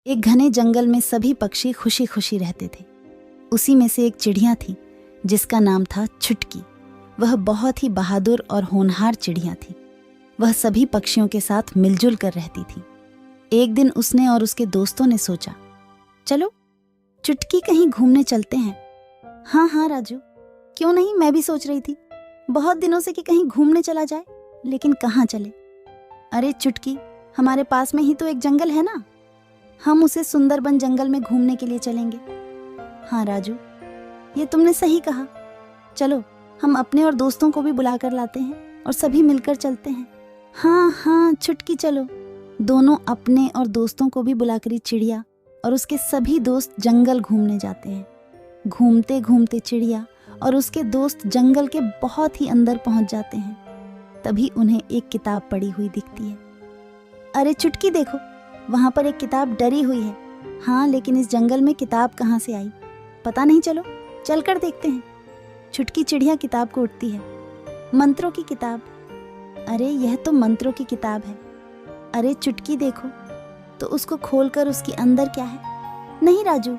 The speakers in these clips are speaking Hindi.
एक घने जंगल में सभी पक्षी खुशी खुशी रहते थे। उसी में से एक चिड़िया थी जिसका नाम था छुटकी। वह बहुत ही बहादुर और होनहार चिड़िया थी। वह सभी पक्षियों के साथ मिलजुल कर रहती थी। एक दिन उसने और उसके दोस्तों ने सोचा, चलो चुटकी कहीं घूमने चलते हैं। हाँ हाँ राजू, क्यों नहीं, मैं भी सोच रही थी बहुत दिनों से कि कहीं घूमने चला जाए, लेकिन कहाँ चले। अरे चुटकी, हमारे पास में ही तो एक जंगल है ना, हम उसे सुंदरबन जंगल में घूमने के लिए चलेंगे। हाँ राजू, ये तुमने सही कहा। चलो हम अपने और दोस्तों को भी बुला कर लाते हैं और सभी मिलकर चलते हैं। हाँ हाँ चुटकी, चलो। दोनों अपने और दोस्तों को भी बुलाकर चिड़िया और उसके सभी दोस्त जंगल घूमने जाते हैं। घूमते घूमते चिड़िया और उसके दोस्त जंगल के बहुत ही अंदर पहुंच जाते हैं। तभी उन्हें एक किताब पड़ी हुई दिखती है। अरे चुटकी देखो, वहां पर एक किताब डरी हुई है। हाँ, लेकिन इस जंगल में किताब कहाँ से आई पता नहीं, चलो चलकर देखते हैं। छुटकी चिड़िया किताब को उठती है। मंत्रों की किताब। अरे यह तो मंत्रों की किताब है। अरे चुटकी देखो तो उसको खोलकर उसके अंदर क्या है। नहीं राजू,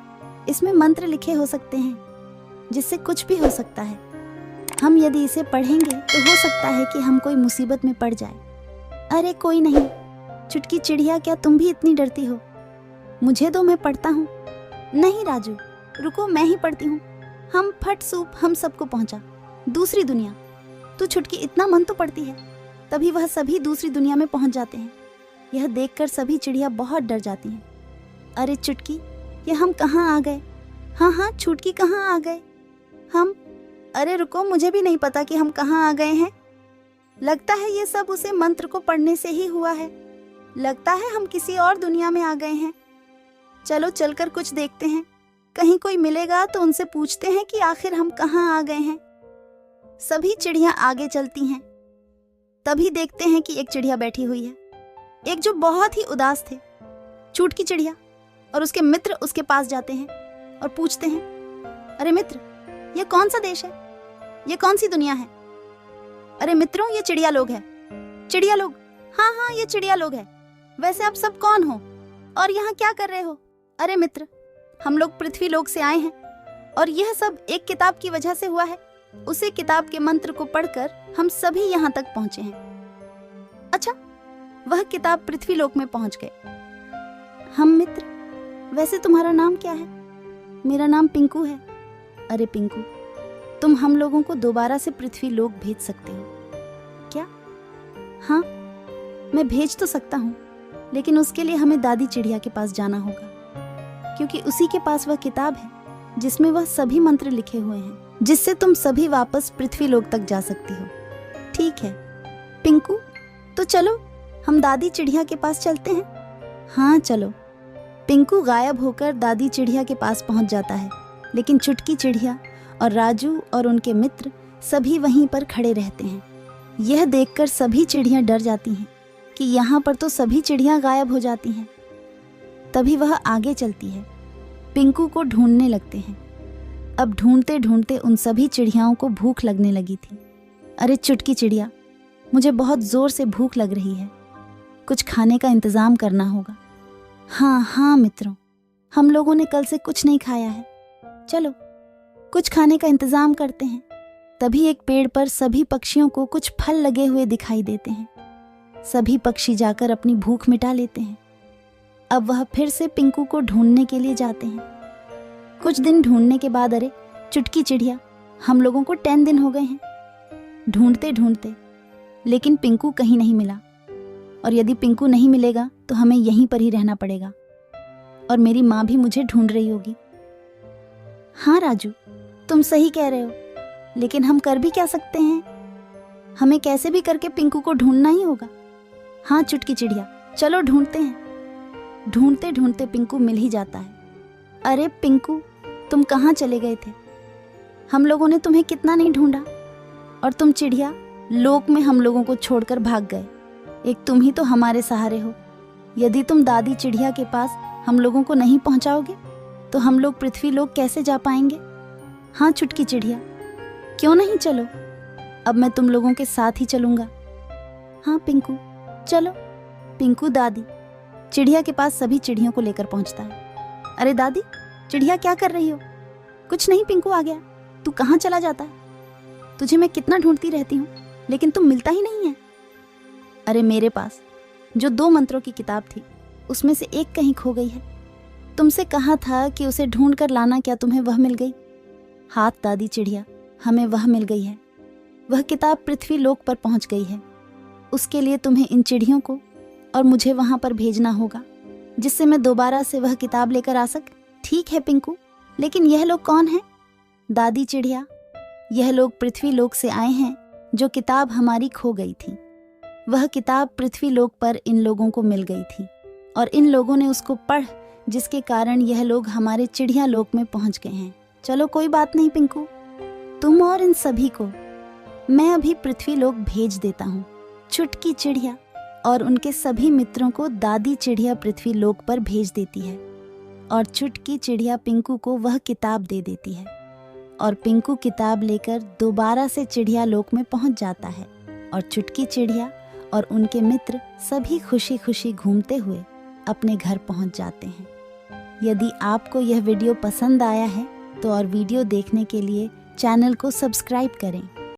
इसमें मंत्र लिखे हो सकते हैं जिससे कुछ भी हो सकता है। हम यदि इसे पढ़ेंगे तो हो सकता है कि हम कोई मुसीबत में पड़ जाए। अरे कोई नहीं छुटकी चिड़िया, क्या तुम भी इतनी डरती हो? मुझे दो, मैं पढ़ता हूँ। नहीं राजू, रुको, मैं ही पढ़ती हूँ। हम फट सूप हम सबको पहुंचा दूसरी दुनिया। तू छुटकी इतना मन तो पड़ती है। तभी वह सभी दूसरी दुनिया में पहुंच जाते हैं। यह देखकर सभी चिड़िया बहुत डर जाती हैं। अरे चुटकी, ये हम कहाँ आ गए? हाँ हाँ छुटकी, कहाँ आ गए हम? अरे रुको, मुझे भी नहीं पता कि हम कहाँ आ गए हैं। लगता है ये सब उसे मंत्र को पढ़ने से ही हुआ है। लगता है हम किसी और दुनिया में आ गए हैं। चलो चलकर कुछ देखते हैं, कहीं कोई मिलेगा तो उनसे पूछते हैं कि आखिर हम कहाँ आ गए हैं। सभी चिड़िया आगे चलती हैं। तभी देखते हैं कि एक चिड़िया बैठी हुई है, एक जो बहुत ही उदास थे। चुटकी चिड़िया और उसके मित्र उसके पास जाते हैं और पूछते हैं, अरे मित्र, ये कौन सा देश है? ये कौन सी दुनिया है? अरे मित्रों, ये चिड़िया लोग है। चिड़िया लोग? हाँ हाँ, ये चिड़िया लोग है। वैसे आप सब कौन हो और यहाँ क्या कर रहे हो? अरे मित्र, हम लोग पृथ्वी लोक से आए हैं और यह सब एक किताब की वजह से हुआ है। उसी किताब के मंत्र को पढ़कर हम सभी यहाँ तक पहुंचे हैं। अच्छा, वह किताब पृथ्वी लोक में पहुंच गए। हम मित्र, वैसे तुम्हारा नाम क्या है? मेरा नाम पिंकू है। अरे पिंकू, तुम हम लोगों को दोबारा से पृथ्वी लोक भेज सकते हो क्या? हाँ, मैं भेज तो सकता हूँ, लेकिन उसके लिए हमें दादी चिड़िया के पास जाना होगा, क्योंकि उसी के पास वह किताब है जिसमें वह सभी मंत्र लिखे हुए हैं, जिससे तुम सभी वापस पृथ्वी लोक तक जा सकती हो। ठीक है पिंकू, तो चलो हम दादी चिड़िया के पास चलते हैं। हाँ चलो। पिंकू गायब होकर दादी चिड़िया के पास पहुंच जाता है, लेकिन चुटकी चिड़िया और राजू और उनके मित्र सभी वहीं पर खड़े रहते हैं। यह देखकर सभी चिड़िया डर जाती हैं कि यहाँ पर तो सभी चिड़िया गायब हो जाती हैं। तभी वह आगे चलती है, पिंकू को ढूंढने लगते हैं। अब ढूंढते ढूंढते उन सभी चिड़ियाओं को भूख लगने लगी थी। अरे चुटकी चिड़िया, मुझे बहुत जोर से भूख लग रही है, कुछ खाने का इंतजाम करना होगा। हाँ हाँ मित्रों, हम लोगों ने कल से कुछ नहीं खाया है, चलो कुछ खाने का इंतजाम करते हैं। तभी एक पेड़ पर सभी पक्षियों को कुछ फल लगे हुए दिखाई देते हैं। सभी पक्षी जाकर अपनी भूख मिटा लेते हैं। अब वह फिर से पिंकू को ढूंढने के लिए जाते हैं। कुछ दिन ढूंढने के बाद, अरे चुटकी चिड़िया, हम लोगों को 10 दिन हो गए हैं ढूंढते ढूंढते, लेकिन पिंकू कहीं नहीं मिला। और यदि पिंकू नहीं मिलेगा तो हमें यहीं पर ही रहना पड़ेगा, और मेरी माँ भी मुझे ढूंढ रही होगी। हाँ राजू, तुम सही कह रहे हो, लेकिन हम कर भी क्या सकते हैं? हमें कैसे भी करके पिंकू को ढूंढना ही होगा। हाँ चुटकी चिड़िया, चलो ढूंढते हैं। ढूंढते ढूंढते पिंकू मिल ही जाता है। अरे पिंकू, तुम कहाँ चले गए थे? हम लोगों ने तुम्हें कितना नहीं ढूंढा, और तुम चिड़िया लोक में हम लोगों को छोड़कर भाग गए। एक तुम ही तो हमारे सहारे हो। यदि तुम दादी चिड़िया के पास हम लोगों को नहीं पहुंचाओगे तो हम लोग पृथ्वी लोक कैसे जा पाएंगे? हाँ चुटकी चिड़िया, क्यों नहीं, चलो, अब मैं तुम लोगों के साथ ही चलूंगा। हाँ पिंकू, चलो। पिंकू दादी चिड़िया के पास सभी चिड़ियों को लेकर पहुंचता है। अरे दादी, चिड़िया क्या कर रही हो? कुछ नहीं, पिंकू आ गया। तू कहाँ चला जाता है? तुझे मैं कितना ढूंढती रहती हूँ, लेकिन तुम मिलता ही नहीं है। अरे मेरे पास जो 2 मंत्रों की किताब थी, उसमें से एक कहीं खो गई है। तुमसे कहा था कि उसे ढूंढ कर लाना, क्या तुम्हें वह मिल गई? हाँ दादी चिड़िया, हमें वह मिल गई है। वह किताब पृथ्वी लोक पर पहुंच गई है। उसके लिए तुम्हें इन चिड़ियों को और मुझे वहां पर भेजना होगा, जिससे मैं दोबारा से वह किताब लेकर आ सक। ठीक है पिंकू, लेकिन यह लोग कौन हैं? दादी चिड़िया, यह लोग पृथ्वी लोक से आए हैं, जो किताब हमारी खो गई थी। वह किताब पृथ्वी लोक पर इन लोगों को मिल गई थी और इन लोगों ने उसको पढ़, जिसके कारण यह लोग हमारे चिड़िया लोक में पहुंच गए हैं। चलो कोई बात नहीं पिंकू, तुम और इन सभी को मैं अभी पृथ्वी लोक भेज देता हूँ। छुटकी चिड़िया और उनके सभी मित्रों को दादी चिड़िया पृथ्वी लोक पर भेज देती है और छुटकी चिड़िया पिंकू को वह किताब दे देती है और पिंकू किताब लेकर दोबारा से चिड़िया लोक में पहुंच जाता है और छुटकी चिड़िया और उनके मित्र सभी खुशी खुशी घूमते हुए अपने घर पहुंच जाते हैं। यदि आपको यह वीडियो पसंद आया है तो और वीडियो देखने के लिए चैनल को सब्सक्राइब करें।